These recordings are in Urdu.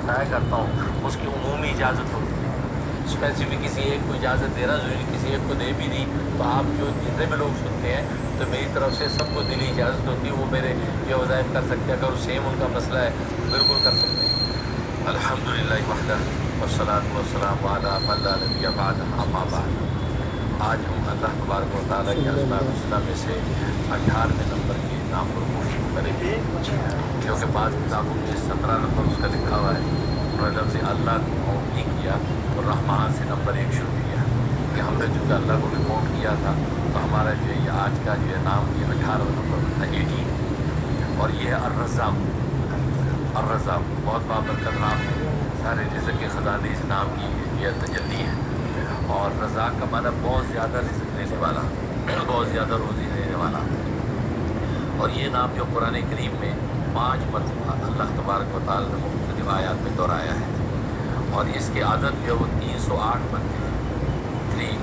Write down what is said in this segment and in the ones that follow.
بتایا کرتا ہوں اس کی عمومی اجازت ہوتی ہے، اسپیسیفک کسی ایک کو اجازت دینا ضروری، کسی ایک کو دے بھی دی تو آپ جو جتنے بھی لوگ سنتے ہیں تو میری طرف سے سب کو دلی اجازت ہوتی ہے، وہ میرے یہ وظائف کر سکتے ہیں، اگر سیم ان کا مسئلہ ہے تو بالکل کر سکتے ہیں۔ الحمدللہ وحدہ والصلاۃ والسلام علی من لا نبی بعدہ، اما بعد۔ آج ہم اللہ تبارک و تعالیٰ کے اسماء الحسنی میں سے 18ویں نمبر کے نام پر گفتگو کریں گے، جو کہ بعض کتابوں میں 17 نمبر اس کا لکھا ہوا ہے، اور لفظ اللہ کو کاؤنٹ نہیں کیا اور رحمان سے نمبر 1 شروع کیا کہ ہم نے چونکہ اللہ کو ریکارڈ کیا تھا تو ہمارا جو ہے یہ آج کا جو ہے نام یہ 18واں نمبر تھا، 18، اور یہ ہے الرزاق۔ الرزاق بہت بابرکت نام ہے، سارے رزق کے خزانے اس نام کی یہ تجلی ہے، اور رزاق کا معنی بہت زیادہ رزق دینے والا، بہت زیادہ روزی دینے والا۔ اور یہ نام جو قرآن کریم میں 5 مرتبہ اللہ تبارک و تعالیٰ نے مختلف آیات میں دہرایا ہے، اور اس کے عدد جو ہے وہ 308 بنتے ہیں، 308،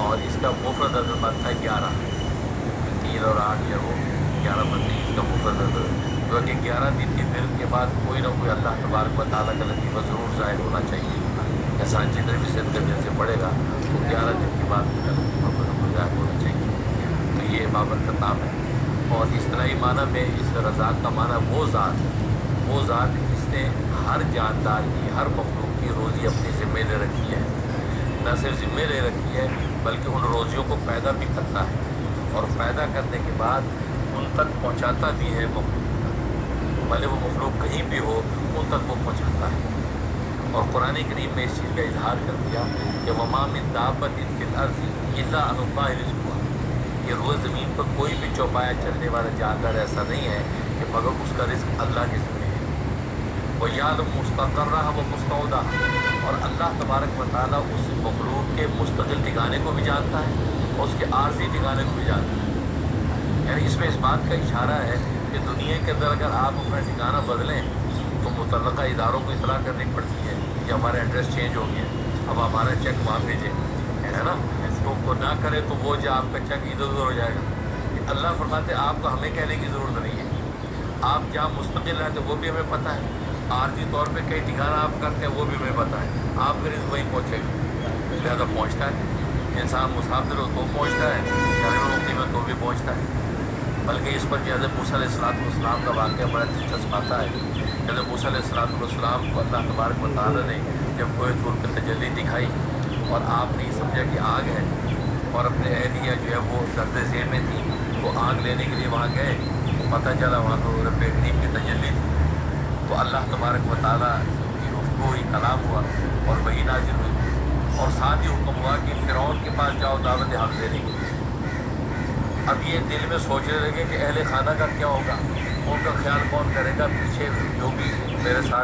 اور اس کا مفرد عدد بنتا ہے 11، 3 اور 8 جو وہ 11 بنتے ہیں، اس کا مفرد عدد، جو کہ 11 دن کے دن کے بعد کوئی نہ کوئی اللہ تبارک و تعالیٰ کا لطیفہ ضرور ظاہر ہونا چاہیے۔ انسان جتنے بھی صدقے دن سے پڑھے گا تو 11 دن کے بعد اس کا لطیفہ ظاہر ہونا چاہیے، تو یہ بابرکت نام ہے۔ اور اصطلاحی معنی میں اس رزاق کا معنی وہ ذات جس نے ہر جاندار کی، ہر مخلوق کی روزی اپنے ذمے لے رکھی ہے، نہ صرف ذمے لے رکھی ہے بلکہ ان روزیوں کو پیدا بھی کرتا ہے، اور پیدا کرنے کے بعد ان تک پہنچاتا بھی ہے مخلوق، بھلے وہ مخلوق کہیں بھی ہو ان تک وہ پہنچاتا ہے۔ اور قرآن کریم میں اس چیز کا اظہار کر دیا کہ وَمَا مِن دَابَّةٍ فِي الْأَرْضِ إِلَّا عَلَى اللَّهِ رِزْقُهَا، یہ روز زمین پر کوئی بھی چوپایا چلنے والا جاندار ایسا نہیں ہے کہ مگر اس کا رزق اللہ کے ذمہ ہے۔ وَيَعْلَمُ مُسْتَقَرَّهَا وَمُسْتَوْدَعَهَا، اور اللہ تبارک و تعالیٰ اس مخلوق کے مستقل ٹھکانے کو بھی جانتا ہے اور اس کے عارضی ٹھکانے کو بھی جانتا ہے۔ یعنی اس میں اس بات کا اشارہ ہے کہ دنیا کے اندر اگر آپ اپنا ٹھکانہ بدلیں تو متعلقہ اداروں کو اطلاع کرنی پڑتی ہے کہ ہمارا ایڈریس چینج ہو گیا، اب ہمارا چیک وہاں بھیجیں، ہے نا؟ تو نہ کرے تو وہ جو آپ کا چیک ادھر ادھر ہو جائے گا۔ اللہ فرماتے آپ کو ہمیں کہنے کی ضرورت نہیں ہے، آپ جہاں مستقل رہتے وہ بھی ہمیں پتہ ہے، عارضی طور پہ کئی ٹھکانہ آپ کرتے ہیں وہ بھی ہمیں پتہ ہے، آپ کے رزق وہیں پہنچے گا، لہٰذا پہنچتا ہے۔ انسان مسافر ہو تو پہنچتا ہے، جانے وقتی میں تو بھی پہنچتا ہے۔ بلکہ اس پر بھی حضرت موسیٰ علیہ السلام کا واقعہ بڑا دلچسپ آتا ہے۔ حضرت موسیٰ علیہ السلام کو اللہ تبارک و تعالیٰ نے جب کوہ طور پہ تجلی دکھائی اور آپ نے سمجھا کہ آگ ہے، اور اپنے اہلیہ جو ہے وہ درد ذیل میں تھی، وہ آگ لینے کے لیے وہاں گئے، تو پتہ چلا وہاں تو رب کریم کی تجلی تھی، تو اللہ تبارک و تعالیٰ کی گفتگو ہوئی، کلام ہوا اور وحی نازل ہوئی، اور ساتھ ہی حکم ہوا کہ فرعون کے پاس جاؤ دعوت حق دینے کے لیے۔ اب یہ دل میں سوچنے لگے کہ اہل خانہ کا کیا ہوگا، ان کا خیال کون کرے گا، پیچھے جو بھی میرے ساتھ